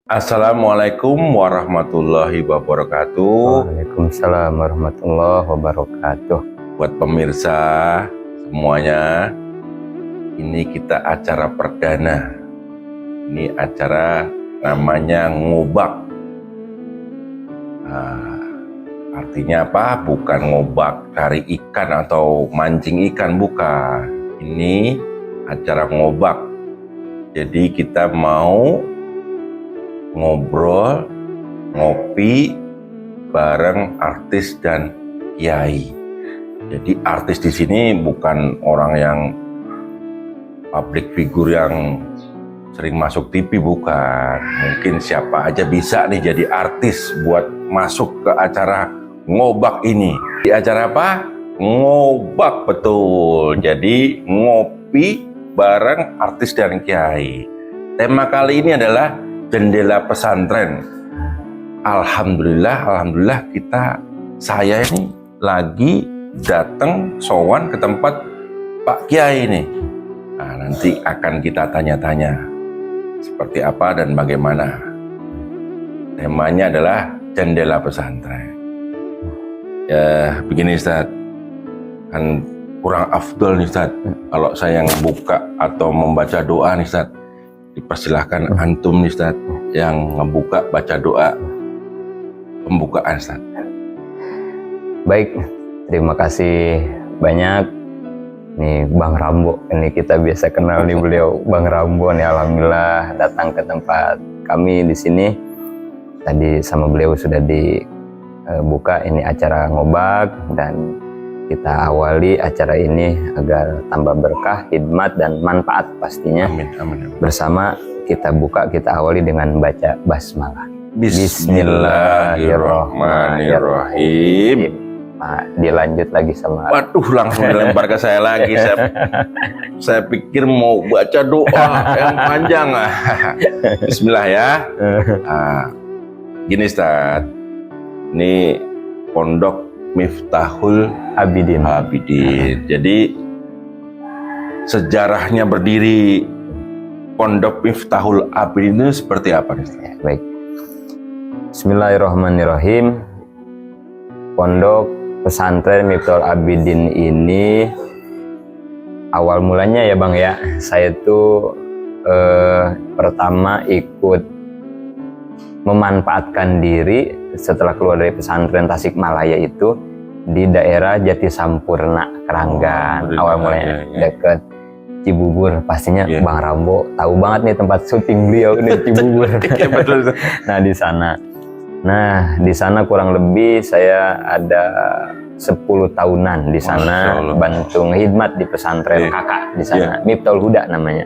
Assalamualaikum warahmatullahi wabarakatuh. Waalaikumsalam warahmatullahi wabarakatuh. Buat pemirsa semuanya, ini kita acara perdana. Ini acara namanya ngobak. Artinya apa? Bukan ngobak cari ikan atau mancing ikan, bukan. Ini acara ngobak. Jadi kita mau ngobrol, ngopi bareng artis dan kiai. Jadi artis di sini bukan orang yang public figure yang sering masuk TV, bukan. Mungkin siapa aja bisa nih jadi artis buat masuk ke acara ngobak ini. Di acara apa? Ngobak, betul. Jadi ngopi bareng artis dan kiai. Tema kali ini adalah jendela pesantren. Alhamdulillah saya ini lagi datang sowan ke tempat Pak Kiai ini. Nah, nanti akan kita tanya-tanya seperti apa dan bagaimana. Temanya adalah jendela pesantren. Ya begini Ustaz, kan kurang afdol nih Ustaz kalau saya yang buka atau membaca doa nih Ustaz. Dipersilahkan antum nih Ustaz yang ngebuka baca doa pembukaan Ustaz. Baik, terima kasih banyak nih Bang Rambo. Ini kita biasa kenal nih beliau Bang Rambo nih, alhamdulillah datang ke tempat kami di sini. Tadi sama beliau sudah dibuka ini acara ngobak, dan kita awali acara ini agar tambah berkah, hikmat dan manfaat pastinya. Amin, amin, amin. Bersama kita buka, kita awali dengan baca basmalah. Bismillahirrahmanirrahim. Nah, dilanjut lagi sama. Waduh, langsung dilempar ke saya lagi. Saya pikir mau baca doa yang panjang. Bismillah ya. Gini Ustaz, ini pondok Miftahul Abidin. Jadi sejarahnya berdiri pondok Miftahul Abidin itu seperti apa nih? Baik. Bismillahirrahmanirrahim. Pondok pesantren Miftahul Abidin ini awal mulanya ya Bang ya, saya tuh pertama ikut memanfaatkan diri setelah keluar dari pesantren Tasikmalaya itu di daerah Jatisampurna, Keranggan. Awal mulanya dekat Cibubur, pastinya Bang Rambo tahu banget nih tempat syuting beliau ini Cibubur. Nah di sana kurang lebih saya ada 10 tahunan di sana, bantu khidmat di pesantren kakak di sana, Miftahul Huda namanya.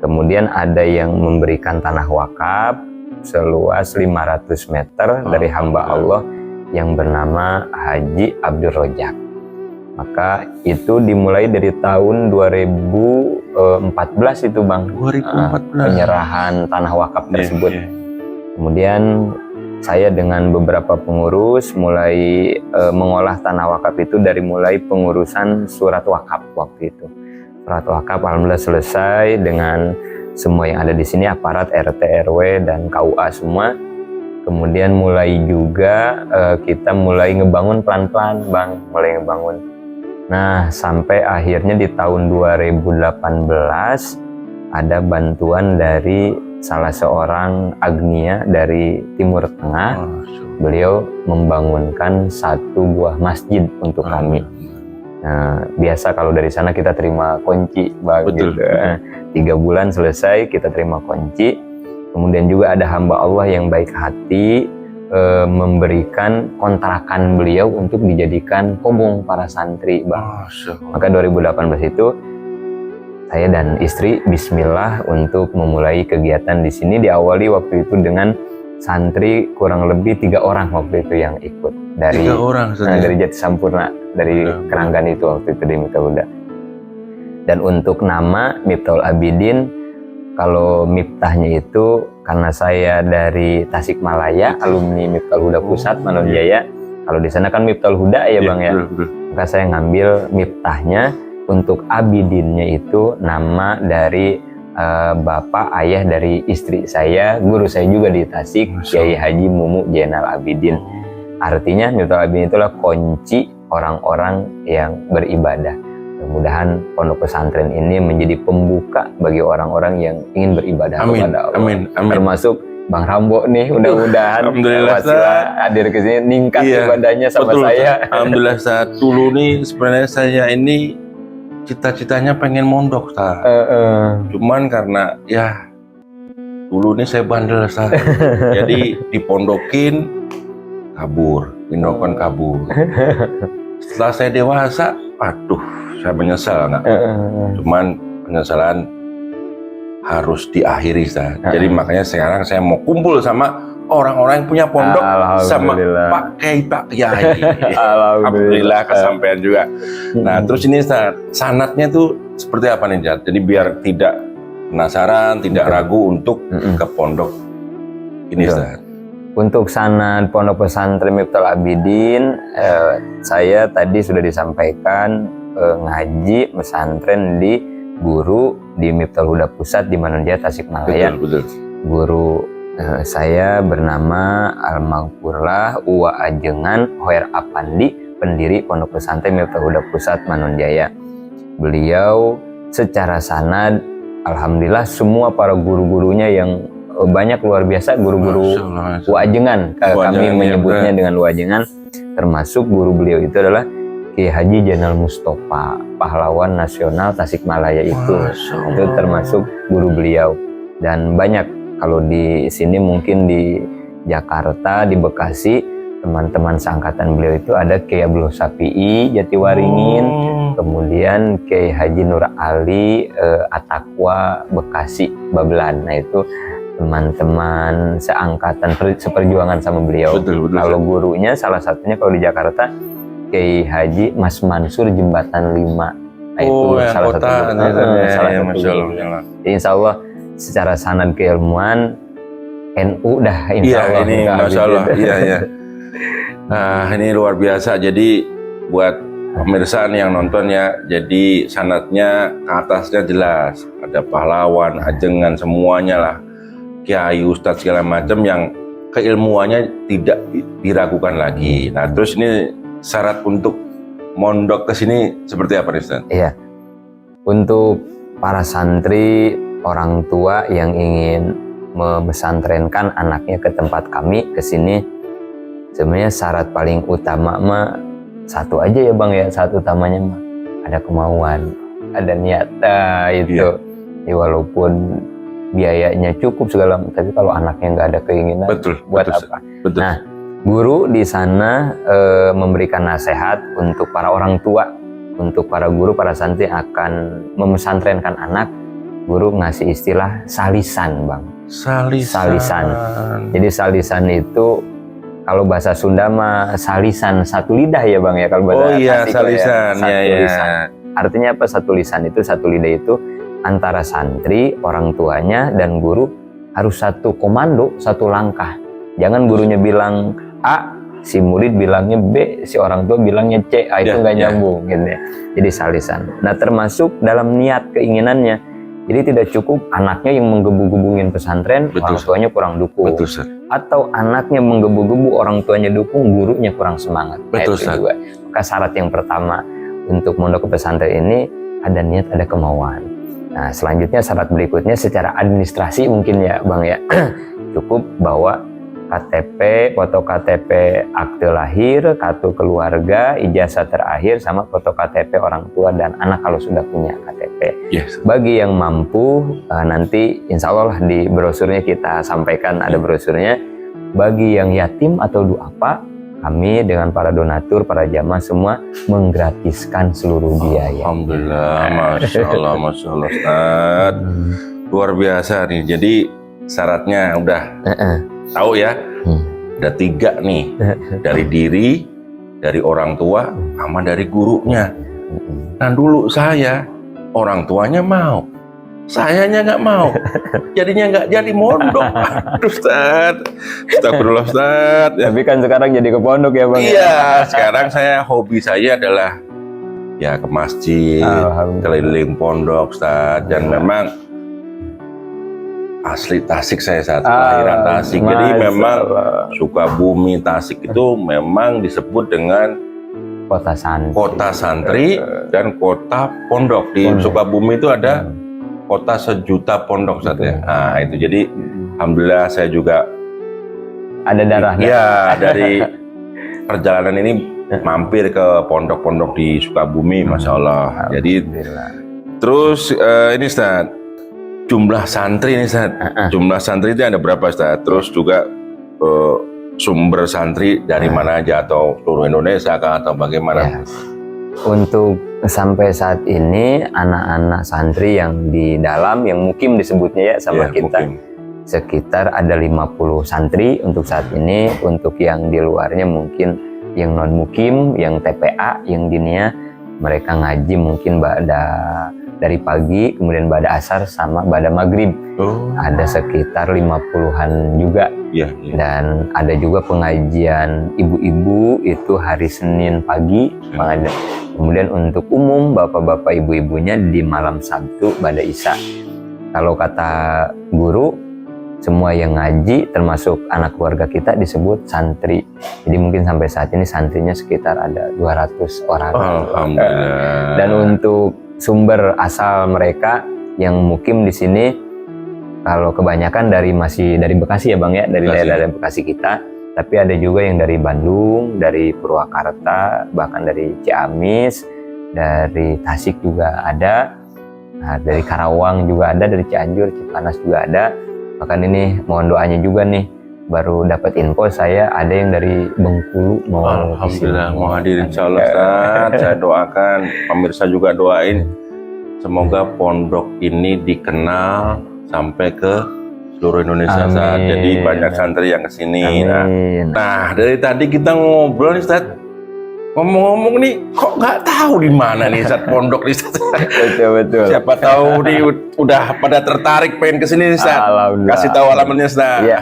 Kemudian ada yang memberikan tanah wakaf seluas 500 meter dari hamba Allah yang bernama Haji Abdul Rojak. Maka itu dimulai dari tahun 2014 itu Bang. 2014. Penyerahan tanah wakaf tersebut. Kemudian saya dengan beberapa pengurus mulai mengolah tanah wakaf itu dari mulai pengurusan surat wakaf waktu itu. Surat wakaf alhamdulillah selesai dengan semua yang ada di sini, aparat RT RW dan KUA semua. Kemudian mulai juga kita mulai ngebangun pelan-pelan Bang, mulai ngebangun. Nah sampai akhirnya di tahun 2018 ada bantuan dari salah seorang agnia dari Timur Tengah. Beliau membangunkan satu buah masjid untuk kami. Nah, biasa kalau dari sana kita terima kunci Bang, betul, gitu. 3 bulan selesai kita terima kunci. Kemudian juga ada hamba Allah yang baik hati memberikan kontrakan beliau untuk dijadikan kobong para santri Bang. Maka 2018 itu saya dan istri bismillah untuk memulai kegiatan di sini. Diawali waktu itu dengan santri kurang lebih 3 orang waktu itu yang ikut dari 3 orang dari Jatisampurna, dari Keranggan itu waktu itu di Miftahul Huda. Dan untuk nama Miftahul Abidin, kalau Miftahnya itu karena saya dari Tasikmalaya, alumni Miftahul Huda Pusat Mangun Jaya. Kalau di sana kan Miftahul Huda ya Bang ya. Maka saya ngambil Miftahnya. Untuk Abidinnya itu nama dari bapak ayah dari istri saya, guru saya juga di Tasik, Kiai Haji Mumu Zainal Abidin. Artinya Miftal Abidin itulah kunci orang-orang yang beribadah. Mudah-mudahan pondok pesantren ini menjadi pembuka bagi orang-orang yang ingin beribadah kepada Allah. Amin. Termasuk Bang Rambo nih, mudah-mudahan wasilah hadir ke sini ningkat ibadahnya sama saya. Alhamdulillah, Ustaz. Dulu nih sebenarnya saya ini cita-citanya pengen mondok, Ustaz. Cuman karena ya dulu nih saya bandel, Ustaz. Jadi dipondokin kabur, pindokan kabur. Setelah saya dewasa, aduh, saya menyesal nggak. Cuman penyesalan harus diakhiri, Ustaz. Jadi makanya sekarang saya mau kumpul sama orang-orang yang punya pondok sama Pak Kiai. Alhamdulillah kesampaian juga. Nah, terus ini Ustaz, sanatnya tuh seperti apa nih, Ustaz? Jadi biar tidak penasaran, tidak ragu untuk ke pondok ini, Ustaz. Untuk sanad pondok pesantren Miftal Abidin, saya tadi sudah disampaikan ngaji pesantren di guru di Miftal Huda Pusat di Manunjaya Tasikmalaya. Betul. Guru saya bernama Almarhumlah Uwa Ajengan Hoer Apandi, pendiri pondok pesantren Miftal Huda Pusat Manunjaya. Beliau secara sanad, alhamdulillah semua para guru-gurunya yang banyak luar biasa, guru-guru Wajengan, kami menyebutnya dengan Wajengan, termasuk guru beliau itu adalah Kiai Haji Zainal Mustofa, pahlawan nasional Tasikmalaya itu termasuk guru beliau. Dan banyak kalau di sini mungkin di Jakarta, di Bekasi, teman-teman seangkatan beliau itu ada Kiai Abdul Sapi'i Jatiwaringin, kemudian Kiai Haji Nur Ali Atakwa Bekasi Babelan. Nah itu teman-teman seangkatan seperjuangan sama beliau. Betul. Kalau gurunya salah satunya kalau di Jakarta Kiai Haji Mas Mansur Jembatan 5. Nah itu salah satu guru. Jadi insya Allah secara sanad keilmuan NU dah insya Allah. Ini Masya Allah. Iya. Nah ini luar biasa. Jadi buat pemirsa yang nonton ya, jadi sanadnya ke atasnya jelas. Ada pahlawan, ajengan, semuanya lah. Kiai, Ustadz segala macam yang keilmuannya tidak diragukan lagi. Nah, terus ini syarat untuk mondok ke sini seperti apa nih, Ustadz? Iya. Untuk para santri, orang tua yang ingin memesantrenkan anaknya ke tempat kami ke sini, sebenarnya syarat paling utama mah satu aja ya, Bang ya. Syarat utamanya mah ada kemauan, ada niat. Itu. Ya, walaupun biayanya cukup segala, tapi kalau anaknya nggak ada keinginan, buat apa? Betul. Nah, guru di sana memberikan nasihat untuk para orang tua, untuk para guru, para santri akan memesantrenkan anak. Guru ngasih istilah salisan, Bang. Salisan. Jadi salisan itu kalau bahasa Sunda mah salisan satu lidah ya, Bang ya. Kalau bahasa Tasik salisan. Lisan. Artinya apa satu lisan itu? Satu lidah itu antara santri, orang tuanya, dan guru harus satu komando, satu langkah. Jangan gurunya bilang A, si murid bilangnya B, si orang tua bilangnya C. Itu nggak nyambung gitu ya. Jadi salisan. Nah termasuk dalam niat keinginannya. Jadi tidak cukup anaknya yang menggebu-gebungin pesantren, orang tuanya kurang dukung. Atau anaknya menggebu-gebu, orang tuanya dukung, gurunya kurang semangat. Itu juga. Maka syarat yang pertama untuk mondok ke pesantren ini ada niat, ada kemauan. Nah, selanjutnya syarat berikutnya secara administrasi mungkin ya, Bang ya. Cukup bawa KTP, foto KTP akte lahir, kartu keluarga, ijazah terakhir, sama foto KTP orang tua dan anak kalau sudah punya KTP. Bagi yang mampu, nanti insya Allah di brosurnya kita sampaikan, ada brosurnya. Bagi yang yatim atau duafa, kami dengan para donatur, para jamaah semua menggratiskan seluruh biaya. Alhamdulillah, Masya Allah, Ustaz. Luar biasa nih. Jadi syaratnya udah tahu ya, ada 3 nih, dari diri, dari orang tua, sama dari gurunya. Nah dulu saya, orang tuanya mau, sayanya nggak mau, jadinya nggak jadi mondok. Aduh Ustaz, astagfirullah Ustaz. Tapi kan sekarang jadi ke pondok ya Bang? Iya, sekarang hobi saya adalah ya ke masjid, keliling pondok Ustaz. Dan memang asli Tasik saya saat kelahiran Tasik. Jadi memang Sukabumi Tasik itu memang disebut dengan kota santri dan kota pondok. Di Sukabumi itu ada kota sejuta pondok Ustaz ya. Nah, itu jadi alhamdulillah saya juga ada darahnya. Ya, dari perjalanan ini mampir ke pondok-pondok di Sukabumi, Masya Allah. Jadi terus ini Ustaz, jumlah santri ini Ustaz. Jumlah santri itu ada berapa Ustaz? Terus juga sumber santri dari mana aja, atau seluruh Indonesia kah, atau bagaimana? Ya. Untuk sampai saat ini anak-anak santri yang di dalam, yang mukim disebutnya ya sama kita, sekitar ada 50 santri untuk saat ini. Untuk yang di luarnya mungkin yang non mukim, yang TPA, yang dinia, mereka ngaji mungkin dari pagi, kemudian ba'da asar sama ba'da maghrib. Ada sekitar 50-an juga. Dan ada juga pengajian ibu-ibu itu hari Senin pagi. Kemudian untuk umum bapak-bapak ibu-ibunya di malam Sabtu ba'da isya. Kalau kata guru, semua yang ngaji termasuk anak keluarga kita disebut santri. Jadi mungkin sampai saat ini santrinya sekitar ada 200 orang. Alhamdulillah. Dan untuk sumber asal mereka yang mukim di sini, kalau kebanyakan masih dari Bekasi ya Bang ya, dari daerah Bekasi kita. Tapi ada juga yang dari Bandung, dari Purwakarta, bahkan dari Ciamis, dari Tasik juga ada. Nah, dari Karawang juga ada, dari Cianjur, Cipanas juga ada. Bahkan ini mohon doanya juga nih, baru dapat info saya ada yang dari Bengkulu mau Alhamdulillah mau hadir insya Allah Ustaz. Saya doakan, pemirsa juga doain semoga pondok ini dikenal sampai ke seluruh Indonesia Ustaz. Jadi banyak santri yang kesini. Nah, dari tadi kita ngobrol nih Ustaz, ngomong-ngomong nih kok nggak tahu di mana nih Ustaz pondok nih Ustaz. Betul. Siapa tahu nih udah pada tertarik pengen kesini nih Ustaz. Kasih tahu alamatnya Ustaz. Ya.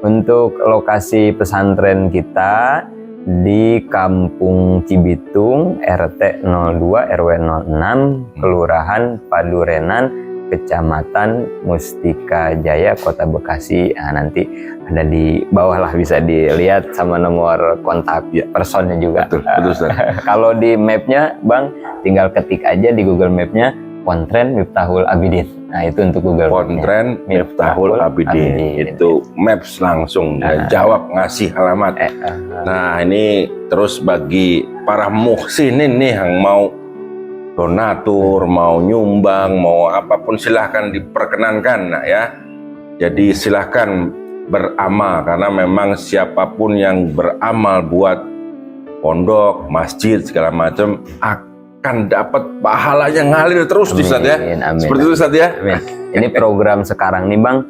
Untuk lokasi pesantren kita di Kampung Cibitung, RT 02 RW 06, Kelurahan Padurenan, Kecamatan Mustika Jaya, Kota Bekasi. Nah, nanti ada di bawah lah, bisa dilihat sama nomor kontak personnya juga. Betul Ustaz. Kalau di mapnya Bang, tinggal ketik aja di Google Mapnya Pontren Miftahul Abidin. Nah, itu untuk Google Pontren Miftahul Abidin. Itu maps langsung jawab, ngasih alamat. Nah, ini terus bagi para muhsinin nih yang mau donatur, mau nyumbang, mau apapun silahkan diperkenankan. Nah ya, jadi silahkan beramal, karena memang siapapun yang beramal buat pondok, masjid, segala macam akan dapat pahalanya ngalir terus Ustaz ya. Seperti itu Ustaz ya. Ini program sekarang nih Bang,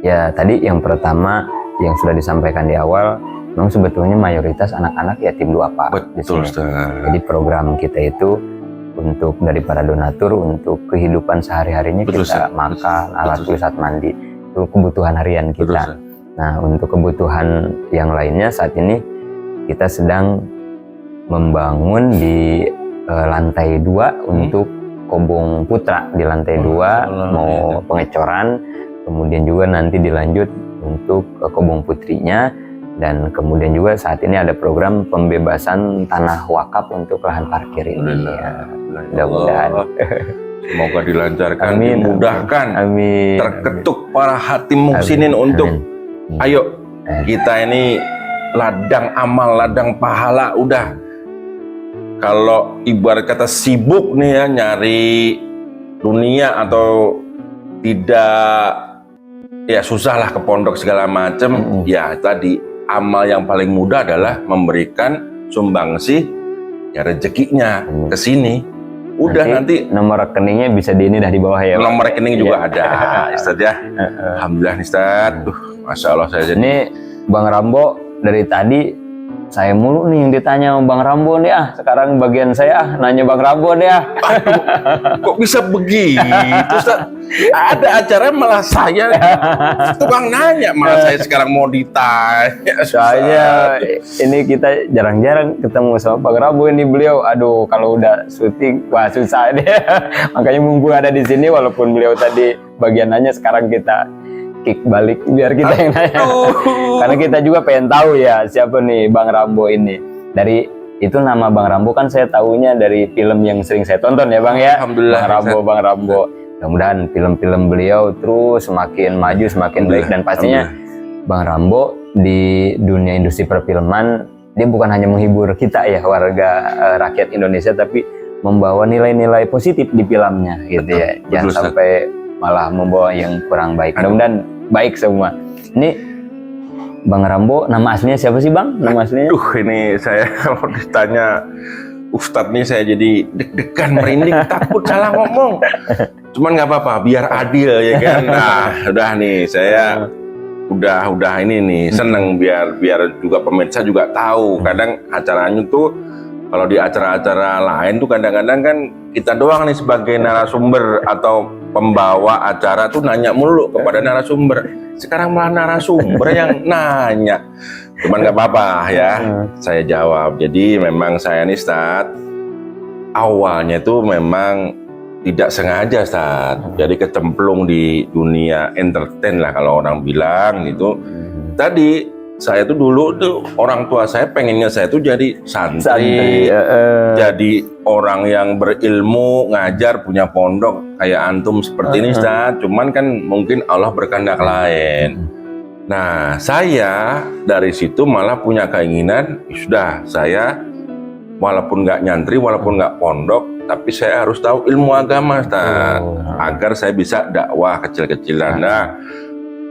ya tadi yang pertama yang sudah disampaikan di awal, memang sebetulnya mayoritas anak-anak yatim duafa. Betul Ustaz. Jadi program kita itu untuk dari para donatur, untuk kehidupan sehari-harinya kita makan, alat tulis, saat mandi, itu kebutuhan harian kita. Nah, untuk kebutuhan yang lainnya saat ini kita sedang membangun di lantai 2 untuk Kobong Putra di lantai 2, mau pengecoran, kemudian juga nanti dilanjut untuk Kobong Putrinya, dan kemudian juga saat ini ada program pembebasan tanah wakaf untuk lahan parkir ini. Mudah-mudahan. Semoga dilancarkan, dimudahkan, terketuk para hati muhsinin untuk ayo kita ini ladang amal, ladang pahala. Udah, kalau ibarat kata sibuk nih ya nyari dunia atau tidak, ya susah lah ke pondok segala macam. Ya tadi amal yang paling mudah adalah memberikan sumbangsi ya rezekinya ke sini. Udah nanti nomor rekeningnya bisa di ini dah di bawah ya. Nomor rekening juga ada Ustaz ya. Alhamdulillah nih Ustaz. Masya Allah saya jadi. Ini Bang Rambo dari tadi saya mulu nih yang ditanya sama Bang Rambo nih sekarang bagian saya nanya Bang Rambo nih Kok bisa begitu Ustaz? Ada acara malah saya tukang nanya, malah saya sekarang mau ditanya. Soalnya ini kita jarang-jarang ketemu sama Bang Rambo ini, beliau aduh kalau udah syuting wah susah dia. Makanya mumpung ada di sini, walaupun beliau tadi bagian nanya, sekarang kita kick balik biar kita yang nanya. Karena kita juga pengen tahu ya siapa nih Bang Rambo ini. Dari itu nama Bang Rambo kan saya tahunya dari film yang sering saya tonton ya Bang ya. Alhamdulillah. Bang Rambo. Mudah-mudahan film-film beliau terus semakin maju, semakin baik, dan pastinya Bang Rambo di dunia industri perfilman dia bukan hanya menghibur kita ya warga rakyat Indonesia, tapi membawa nilai-nilai positif di filmnya gitu ya. Jangan sampai malah membawa yang kurang baik. Mudah-mudahan baik semua. Ini Bang Rambo, nama aslinya siapa sih Bang? Nama aslinya? Ini saya kalau ditanya Ustadz nih saya jadi deg-degan, merinding, takut salah ngomong. Cuman nggak apa-apa, biar adil ya kan. Nah, udah nih saya udah ini nih seneng biar juga pemirsa juga tahu. Kadang acaranya tuh kalau di acara-acara lain tuh kadang-kadang kan kita doang nih sebagai narasumber atau pembawa acara tuh nanya mulu kepada narasumber. Sekarang malah narasumber yang nanya. Cuman nggak apa-apa ya, saya jawab. Jadi memang saya nih Ustaz, awalnya tuh memang tidak sengaja Ustaz. Jadi kecemplung di dunia entertain lah kalau orang bilang gitu. Tadi saya tuh dulu tuh orang tua saya pengennya saya tuh jadi santri, jadi orang yang berilmu, ngajar, punya pondok kayak antum seperti ini Ustaz. Cuman kan mungkin Allah berkehendak lain. Nah, saya dari situ malah punya keinginan, sudah saya walaupun nggak nyantri, walaupun nggak pondok, tapi saya harus tahu ilmu agama, Ustaz, agar saya bisa dakwah kecil-kecilan. Nah,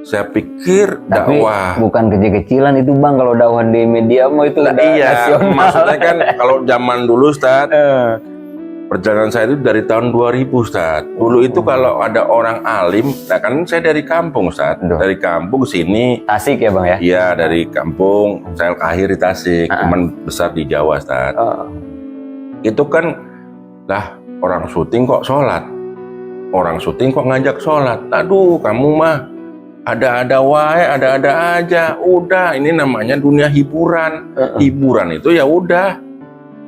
saya pikir dakwah. Tapi bukan kecil-kecilan itu Bang, kalau dakwah di media mau itu udah nasional. Maksudnya kan kalau zaman dulu, Ustaz, perjalanan saya itu dari tahun 2000 Ustaz. Dulu itu kalau ada orang alim, nah kan saya dari kampung Ustaz. Dari kampung sini. Tasik ya Bang ya? Iya, dari kampung. Saya lahir di Tasik, cuman besar di Jawa Ustaz. Itu kan lah orang syuting kok sholat. Orang syuting kok ngajak sholat. Aduh, kamu mah ada-ada wae, ada-ada aja. Udah, ini namanya dunia hiburan. Hiburan itu ya udah.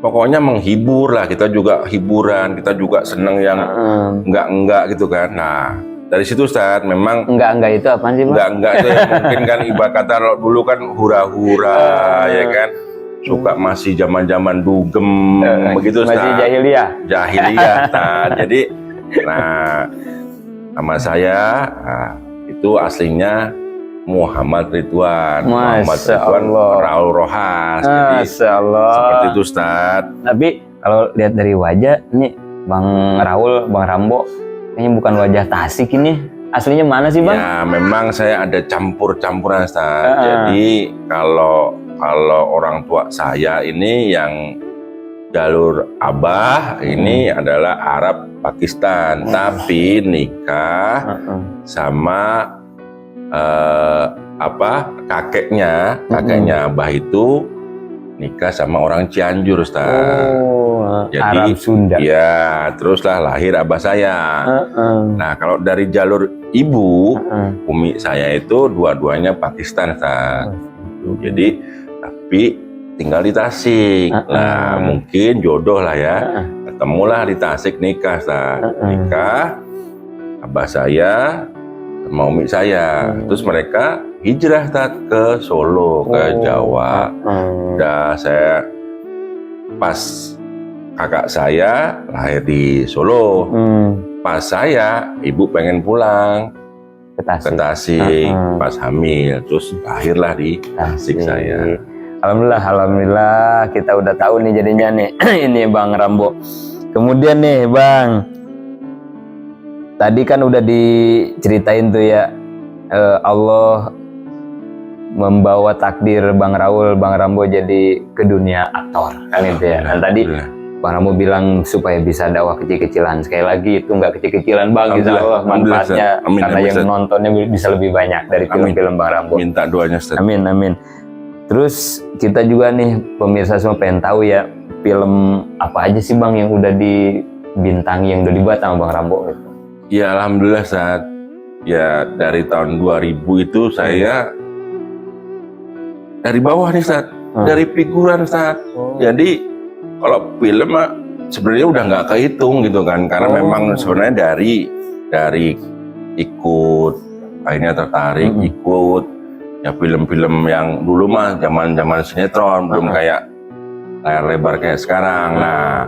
Pokoknya menghibur lah, kita juga hiburan, kita juga seneng yang enggak gitu kan. Nah, dari situ Ustaz memang enggak itu apaan sih Bang? Enggak itu ya, mungkin kan ibarat kata dulu kan hura-hura ya kan. Suka masih zaman-zaman dugem begitu Ustaz. Masih jahiliyah. Jahiliyah Ustaz. Jadi nama saya itu aslinya Muhammad Ridwan. Muhammad Ridwan Raul Rohas. Jadi seperti itu Ustaz. Tapi kalau lihat dari wajah ini Bang Raul, Bang Rambo kayaknya bukan wajah Tasik ini. Aslinya mana sih Bang? Ya memang saya ada campur-campuran Ustaz. Jadi kalau orang tua saya ini yang jalur Abah ini adalah Arab Pakistan, tapi nikah sama kakeknya Abah itu nikah sama orang Cianjur Ustaz. Jadi Arab Sunda. Ya, teruslah lahir Abah saya. Nah, kalau dari jalur ibu, umi saya itu dua-duanya Pakistan Ustaz. Jadi tapi tinggal di Tasik. Nah, mungkin jodoh lah ya. Ketemulah di Tasik nikah Ustaz. Nikah Abah saya sama umi saya. Terus mereka hijrah ke Solo, ke Jawa. Udah saya pas kakak saya lahir di Solo. Pas saya ibu pengen pulang ke Tasik pas hamil. Terus lahirlah di Tasik saya. Alhamdulillah kita udah tahu nih jadinya nih ini Bang Rambo. Kemudian nih Bang, tadi kan udah diceritain tuh ya, Allah membawa takdir Bang Raul, Bang Rambo jadi ke dunia aktor kan itu ya. Dan tadi Bang Rambo bilang supaya bisa dakwah kecil-kecilan. Sekali lagi itu nggak kecil-kecilan Bang, insya Allah manfaatnya karena yang nontonnya bisa lebih banyak dari film-film Bang Rambo. Minta doanya Ustaz. Amin. Terus kita juga nih pemirsa semua pengen tahu ya, film apa aja sih Bang yang udah dibintangi, yang udah dibuat sama Bang Rambo gitu. Ya alhamdulillah Ustaz. Ya dari tahun 2000 itu saya dari bawah nih Ustaz, dari figuran Ustaz. Jadi kalau film sebenarnya udah nggak kehitung gitu kan, karena memang sebenarnya dari ikut akhirnya tertarik ikut ya film-film yang dulu mah zaman sinetron, belum kayak layar lebar kayak sekarang. Nah,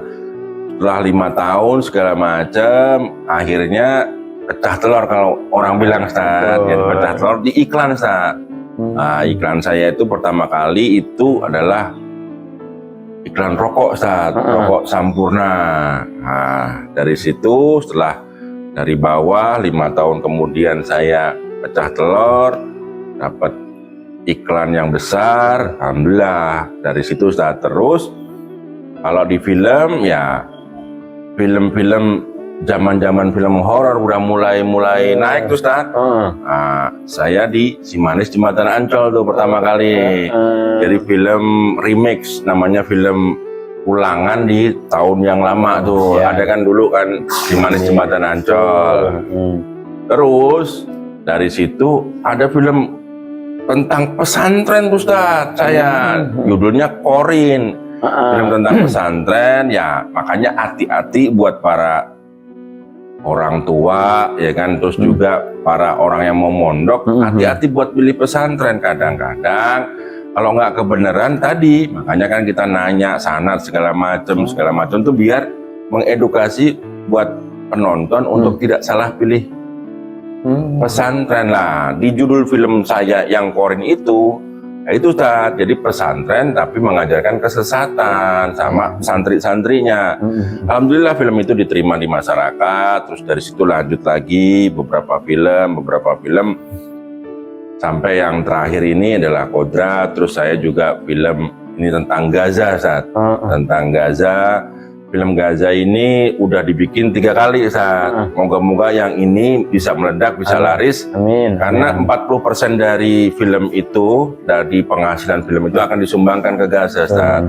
setelah 5 tahun segala macam, akhirnya pecah telur kalau orang bilang, Ustaz. Jadi pecah telur di iklan, Ustaz. Nah, iklan saya itu pertama kali itu adalah iklan rokok, Ustaz. Rokok Sampurna. Nah, dari situ setelah dari bawah 5 tahun kemudian saya pecah telur, dapat iklan yang besar, alhamdulillah. Dari situ Ustaz, terus kalau di film ya film-film zaman film horor udah mulai naik tuh, Ustaz. Nah, saya di Si Manis Jembatan Ancol tuh pertama kali. Jadi film remix, namanya film ulangan di tahun yang lama tuh. Ada kan dulu kan Si Manis Jembatan Ancol. Terus dari situ ada film tentang pesantren tuh, Ustaz. Saya judulnya Korin. Film tentang pesantren, ya makanya hati-hati buat para orang tua, ya kan, terus juga para orang yang mau mondok, hati-hati buat pilih pesantren. Kadang-kadang kalau nggak kebenaran tadi, makanya kan kita nanya sanad segala macam tuh biar mengedukasi buat penonton untuk tidak salah pilih pesantren. Lah di judul film saya yang Korin itu Ustaz, jadi pesantren tapi mengajarkan kesesatan sama santri-santrinya. Alhamdulillah film itu diterima di masyarakat, terus dari situ lanjut lagi beberapa film sampai yang terakhir ini adalah Kodrat. Terus saya juga film ini tentang Gaza, Ustaz. Tentang Gaza. Film Gaza ini udah dibikin 3 kali, Ustaz. Moga-moga yang ini bisa meledak, bisa laris. Amin. Karena 40% dari film itu, dari penghasilan film itu akan disumbangkan ke Gaza, Ustaz.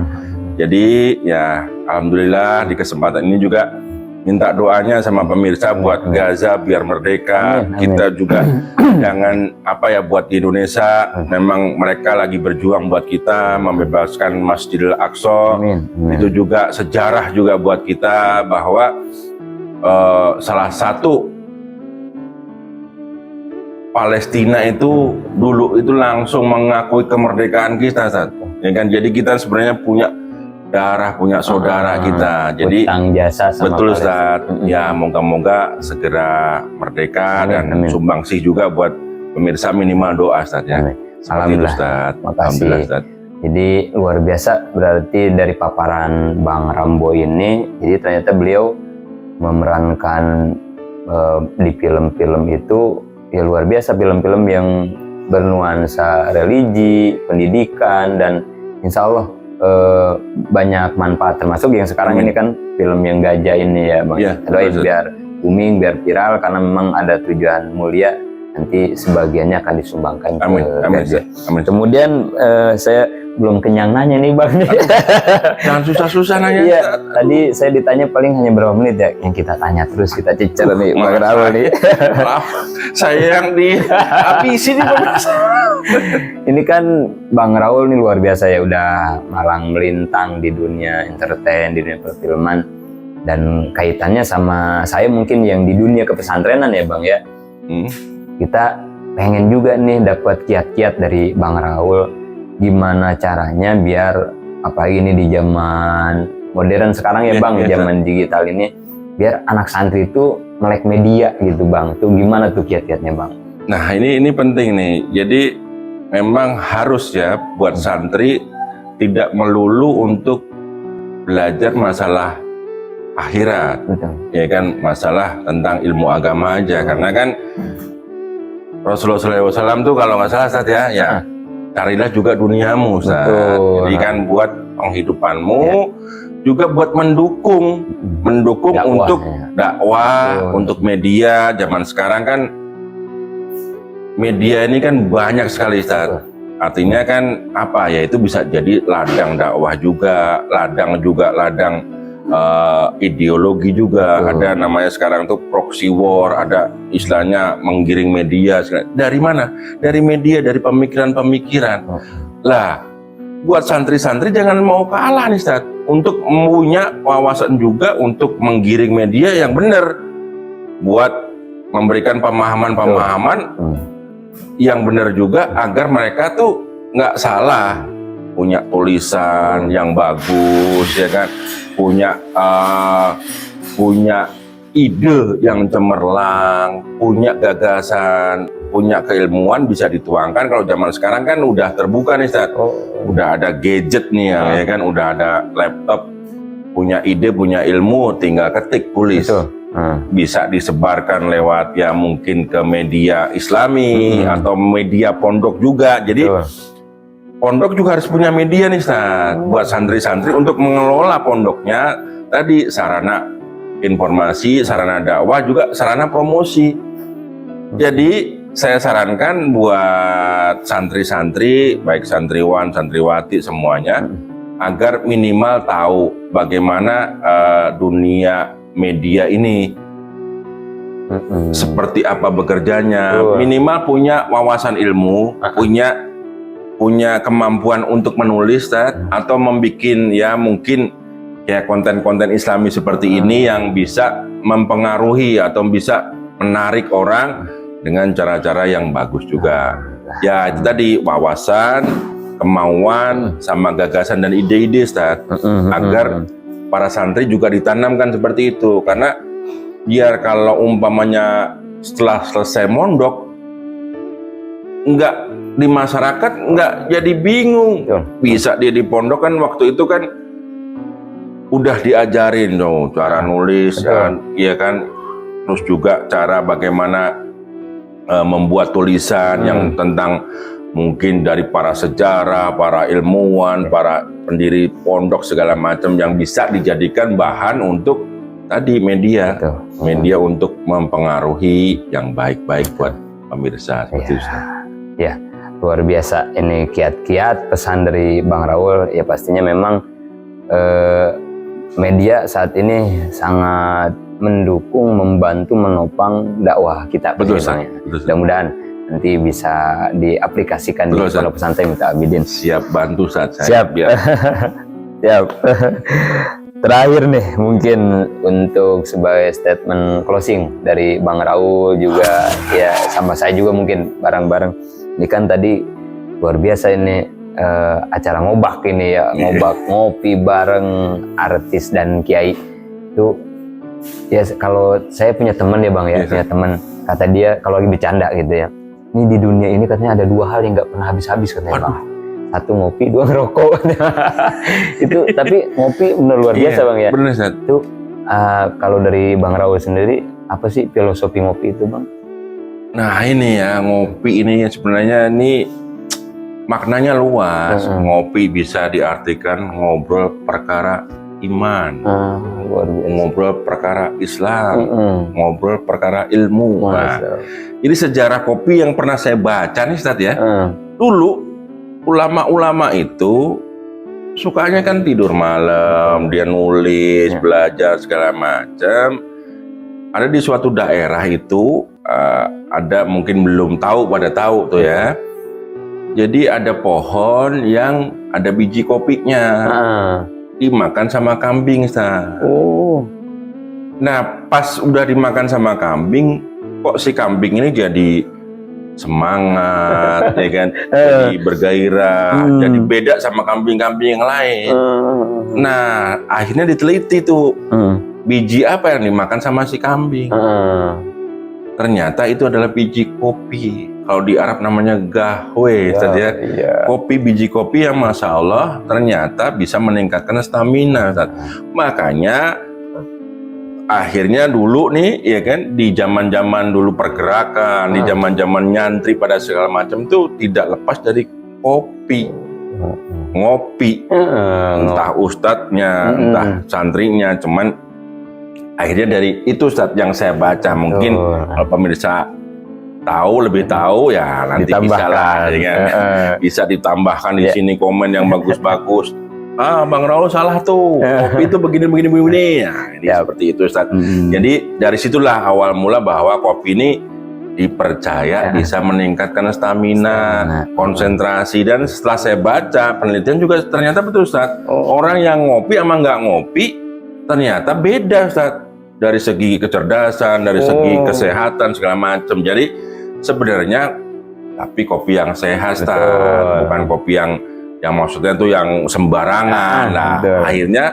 Jadi ya alhamdulillah di kesempatan ini juga minta doanya sama pemirsa buat Gaza biar merdeka. Kita juga jangan buat di Indonesia, memang mereka lagi berjuang buat kita membebaskan Masjidil Aqsa. Itu juga sejarah juga buat kita bahwa salah satu Palestina itu dulu itu langsung mengakui kemerdekaan kita, Ustaz. Ya kan, jadi kita sebenarnya punya darah, punya saudara kita. Jadi jasa sama betul, Ustaz. Ya moga-moga segera merdeka dan sumbangsih juga buat pemirsa, minimal doa, Ustaz ya. Alhamdulillah, Ustaz. Alhamdulillah, Ustaz. Jadi luar biasa berarti dari paparan Bang Rambo ini, jadi ternyata beliau memerankan di film-film itu ya luar biasa, film-film yang bernuansa religi, pendidikan, dan insya Allah banyak manfaat, termasuk yang sekarang ini kan film yang Gajah ini ya Bang. Doain biar booming, biar viral, karena memang ada tujuan mulia, nanti sebagiannya akan disumbangkan ke Gajah. Kemudian saya belum kenyang nanya nih Bang. Jangan susah-susah nanya. Iya, tadi saya ditanya paling hanya berapa menit ya, yang kita tanya terus kita cicer nih Bang Raul nih. Maaf, saya yang dihabisi nih Bang. Ini kan Bang Raul nih luar biasa ya, udah malang melintang di dunia entertain, di dunia perfilman, dan kaitannya sama saya mungkin yang di dunia kepesantrenan ya Bang ya. Kita pengen juga nih dapat kiat-kiat dari Bang Raul, gimana caranya biar apalagi ini di zaman modern sekarang ya Bang, zaman digital ini, biar anak santri itu melek media gitu Bang. Tuh gimana tuh kiat-kiatnya Bang? Nah ini penting nih. Jadi memang harus ya buat santri tidak melulu untuk belajar masalah akhirat. Ya kan, masalah tentang ilmu agama aja. Karena kan Rasulullah SAW tuh kalau nggak salah, Ustaz ya carilah juga duniamu, Ustaz. Jadi kan buat penghidupanmu, juga buat mendukung dakwah, untuk dakwah, untuk media. Zaman sekarang kan media ini kan banyak sekali, Ustaz. Artinya kan itu bisa jadi ladang dakwah juga, ladang ideologi juga. Ada namanya sekarang tuh proxy war, ada istilahnya menggiring media. Dari mana? Dari media, dari pemikiran-pemikiran. Lah, buat santri-santri jangan mau kalah nih, Ustaz, untuk punya wawasan juga untuk menggiring media yang benar, buat memberikan pemahaman-pemahaman yang benar juga agar mereka tuh nggak salah, punya tulisan yang bagus, ya kan, punya ide yang cemerlang, punya gagasan, punya keilmuan bisa dituangkan. Kalau zaman sekarang kan udah terbuka nih, Ustaz. Udah ada gadget nih ya kan, udah ada laptop, punya ide, punya ilmu, tinggal ketik, tulis. Bisa disebarkan lewat ya mungkin ke media Islami atau media pondok juga. Jadi pondok juga harus punya media nih, Ustaz, buat santri-santri untuk mengelola pondoknya. Tadi sarana informasi, sarana dakwah, juga sarana promosi. Jadi saya sarankan buat santri-santri, baik santriwan, santriwati semuanya, agar minimal tahu bagaimana dunia media ini, seperti apa bekerjanya, minimal punya wawasan ilmu, punya kemampuan untuk menulis, atau membuat ya mungkin kayak konten-konten Islami seperti ini yang bisa mempengaruhi atau bisa menarik orang dengan cara-cara yang bagus juga. Ya itu tadi, wawasan, kemauan, sama gagasan dan ide-ide, Ustaz, agar para santri juga ditanamkan seperti itu. Karena biar kalau umpamanya setelah selesai mondok, enggak di masyarakat enggak jadi bingung. Bisa dia di pondok kan waktu itu kan udah diajarin dong cara nulis, kan, iya kan, terus juga cara bagaimana membuat tulisan yang tentang mungkin dari para sejarah, para ilmuwan, para pendiri pondok segala macam yang bisa dijadikan bahan untuk tadi media, media untuk mempengaruhi yang baik-baik buat pemirsa. Seperti itu. Ya, luar biasa ini kiat-kiat pesan dari Bang Raul. Ya pastinya memang media saat ini sangat mendukung, membantu, menopang dakwah kita. Betul, mudah-mudahan nanti bisa diaplikasikan di Pondok Pesantren Miftah Abidin. Siap bantu saat saya. Siap. Siap. Terakhir nih, mungkin untuk sebagai statement closing dari Bang Raul juga, ya sama saya juga mungkin bareng-bareng. Ini kan tadi luar biasa ini acara ngobak ini ya, ngobak ngopi bareng artis dan kiai itu. Ya kalau saya punya teman ya Bang ya, punya teman, kata dia kalau lagi bercanda gitu ya, ini di dunia ini katanya ada dua hal yang nggak pernah habis-habis katanya Bang. Satu ngopi, dua ngerokok. Itu tapi ngopi benar luar biasa Bang ya. Benar, Ustaz. Itu kalau dari Bang Raul sendiri apa sih filosofi ngopi itu Bang? Nah ini ya, ngopi ini sebenarnya ini maknanya luas. Ngopi bisa diartikan ngobrol perkara iman, ngobrol perkara Islam, ngobrol perkara ilmu. Nah, jadi sejarah kopi yang pernah saya baca nih Ustaz ya, dulu ulama-ulama itu sukanya kan tidur malam, dia nulis, belajar segala macam. Ada di suatu daerah itu ada, mungkin belum tahu, pada tahu tuh ya. Jadi ada pohon yang ada biji kopinya. Dimakan sama kambing, Ustaz. Nah, pas udah dimakan sama kambing, kok si kambing ini jadi semangat, ya kan? Jadi bergairah, jadi beda sama kambing-kambing yang lain. Nah, akhirnya diteliti tuh, biji apa yang dimakan sama si kambing. Ternyata itu adalah biji kopi. Kalau di Arab namanya gahwe, ya. Kopi, biji kopi yang Masya Allah ternyata bisa meningkatkan stamina, Ustaz. Makanya akhirnya dulu nih, ya kan, di zaman-zaman dulu pergerakan, di zaman-zaman nyantri pada segala macam tuh tidak lepas dari kopi. Ngopi. Entah ustadznya, entah santrinya, cuman akhirnya dari itu Ustaz yang saya baca. Mungkin kalau pemirsa tahu, lebih tahu ya nanti bisa lah, ya kan? Bisa ditambahkan di sini komen yang bagus-bagus. Bang Raul salah tuh, kopi itu begini. Nah, ini seperti itu Ustaz. Jadi dari situlah awal mula bahwa kopi ini dipercaya bisa meningkatkan stamina, konsentrasi. Dan setelah saya baca penelitian juga ternyata betul Ustaz. Orang yang ngopi sama nggak ngopi ternyata beda Ustaz. Dari segi kecerdasan, dari segi kesehatan segala macam. Jadi sebenarnya Tapi kopi yang sehat, Betul. Ustaz. Bukan kopi yang maksudnya tuh yang sembarangan. Nah, betul. akhirnya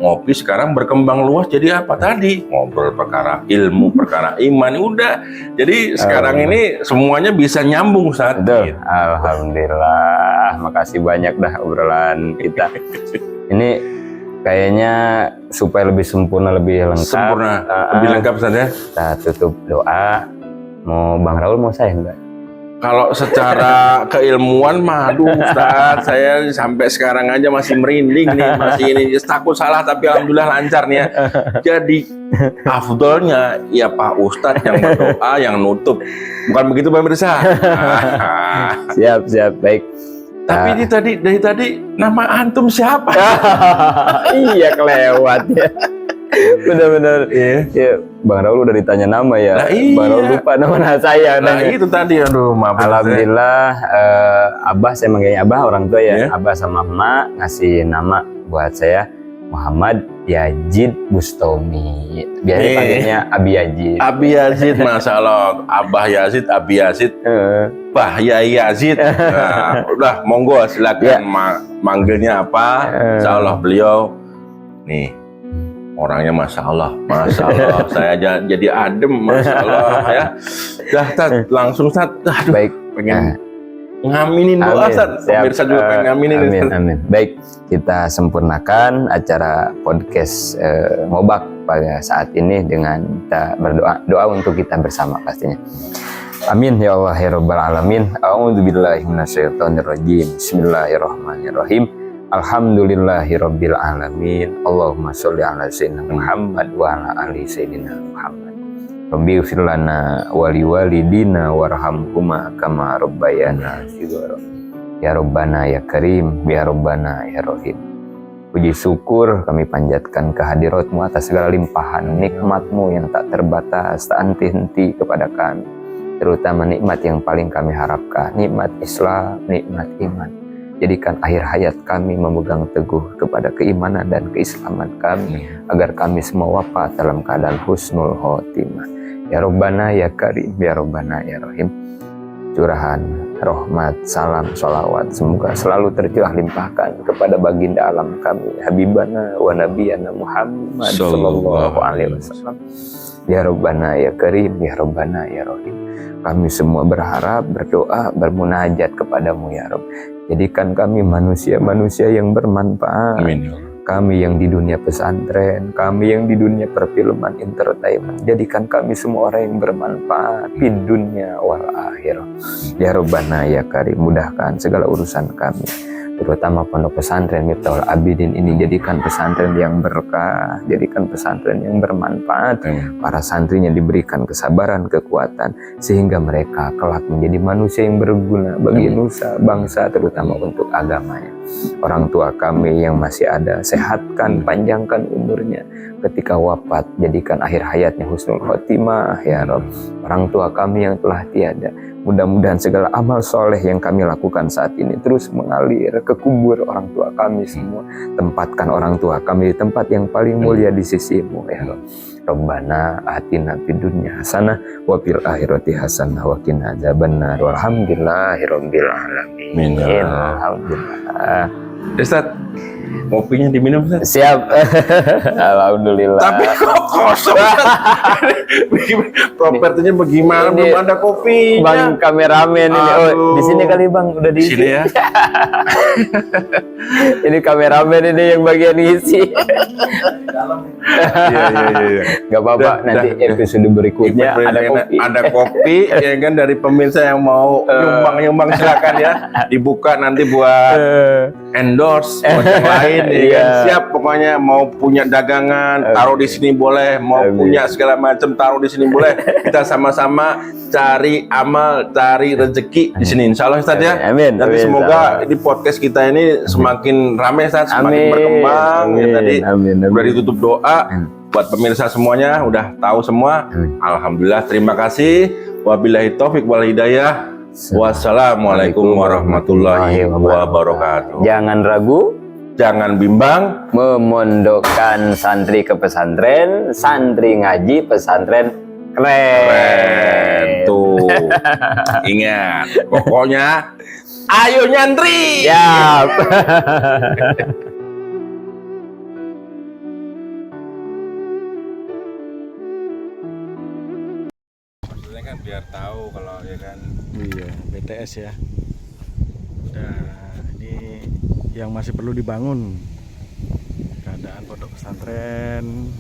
ngopi sekarang berkembang luas jadi apa tadi? Ngobrol perkara ilmu, perkara iman, udah. Jadi sekarang ini semuanya bisa nyambung, Ustaz. Betul. Alhamdulillah, makasih banyak dah obrolan kita. Ini kayaknya supaya lebih sempurna, lebih lengkap. Sempurna, lebih lengkap saja. Kita tutup doa. Mau Bang Raul, mau saya enggak? Kalau secara keilmuan mah, aduh Ustaz, saya sampai sekarang aja masih merinding nih, masih ini takut salah, tapi alhamdulillah lancar nih ya. Jadi afdolnya ya Pak Ustadz yang berdoa, yang nutup, bukan begitu pemirsa? Siap, baik. Tapi dari tadi nama antum siapa? Iya, kelewat ya. Benar-benar. Ya, Bang Raul udah ditanya nama ya. Nah, iya. Bang Raul lupa nama saya. Nah itu tadi, aduh maaf. Alhamdulillah, Abah, saya manggilnya Abah, orang tua ya. Yeah. Abah sama emak ngasih nama buat saya Muhammad Yazid Bustami. Biasanya panggilnya Abi Yazid. Abi Yazid, Masya Allah. Abah Yazid, Abi Yazid, Bah Yazid. Nah, udah monggo silakan manggilnya apa. Insya Allah beliau nih. Orangnya Masya Allah, saya aja jadi adem, Masya Allah ya. Dah, langsung aduh, baik. Pengen ngaminin doa, Ustaz. Pemirsa juga pengen ngaminin. Amin. Baik, kita sempurnakan acara podcast Ngobak pada saat ini dengan kita doa untuk kita bersama pastinya. Amin ya Allah ya Rabbal Alamin. A'udzubillahi minasyaitonirrajim. Bismillahirrahmanirrahim. Alhamdulillahirabbil alamin. Allahumma sholli ala sayyidina Muhammad wa ala ali sayyidina Muhammad. Rabbi ighfir lana wa liwalidina warhamhuma kama rabbayana shighara. Ya Rabbana ya Karim, ya Rabbana ya Rahim. Puji syukur kami panjatkan kehadirat-Mu atas segala limpahan nikmat-Mu yang tak terbatas, tak henti-henti kepada kami. Terutama nikmat yang paling kami harapkan, nikmat Islam, nikmat iman. Jadikan akhir hayat kami memegang teguh kepada keimanan dan keislaman kami, agar kami semua wafat dalam keadaan husnul khotimah. Ya Rabbana ya Karim, ya Rabbana ya Rahim. Curahan rahmat, salam, sholawat semoga selalu tercurah limpahkan kepada baginda alam kami, Habibana wa Nabiyana Muhammad sallallahu alaihi wasallam. Ya Rabbana ya Karim, ya Rabbana ya Rahim. Kami semua berharap, berdoa, bermunajat kepadamu ya Rabb. Jadikan kami manusia-manusia yang bermanfaat. Amin. Kami yang di dunia pesantren, kami yang di dunia perfilman, entertainment. Jadikan kami semua orang yang bermanfaat di dunia wal akhirah. Ya Rabbana ya Karim, mudahkan segala urusan kami. Terutama pondok pesantren Miftahul Abidin ini, jadikan pesantren yang berkah, jadikan pesantren yang bermanfaat. Para santrinya diberikan kesabaran, kekuatan, sehingga mereka kelak menjadi manusia yang berguna bagi nusa, bangsa, terutama untuk agamanya. Orang tua kami yang masih ada, sehatkan, panjangkan umurnya. Ketika wafat, jadikan akhir hayatnya husnul khotimah ya Rabb. Orang tua kami yang telah tiada, mudah-mudahan segala amal soleh yang kami lakukan saat ini terus mengalir ke kubur orang tua kami semua. Tempatkan orang tua kami di tempat yang paling mulia di sisi-Mu ya Rabb. Rabbana atina fid dunya hasanah wa fil akhirati hasanah wa qina adzabannar. Walhamdulillahirabbil alamin. Alhamdulillah. Ustaz, kopinya diminum, Ustaz? Siap. Alhamdulillah. Tapi kok kosong, propertinya bagaimana? Ini belum ada kopinya. Bang kameramen ini. Oh, di sini kali Bang, udah di sini ya. Ini kameramen ini yang bagian isi. Iya. Gak apa-apa, nanti episode berikutnya ada kopi. Ada kopi ya kan, dari pemirsa yang mau nyumbang silakan ya. Dibuka nanti buat endorse buat yang lain ya kan. Siap, pokoknya mau punya dagangan taruh di sini boleh, mau punya segala macam taruh di sini boleh. Kita sama-sama cari amal, cari rezeki di sini, insya Allah Ustaz ya. Amin. Nanti semoga di podcast kita ini semakin ramai Ustaz, semakin berkembang. Ya, tadi udah ditutup doa buat pemirsa semuanya, udah tahu semua. Alhamdulillah, terima kasih. Wabillahi taufik wal hidayah. Wassalamualaikum warahmatullahi wabarakatuh. Jangan ragu, jangan bimbang memondokkan santri ke pesantren, santri ngaji pesantren Keren tuh. Ingat, pokoknya ayo nyantri. Siap. Maksudnya kan biar tahu kalau ya kan. Iya, BTS ya. Udah, ini yang masih perlu dibangun. Keadaan pondok pesantren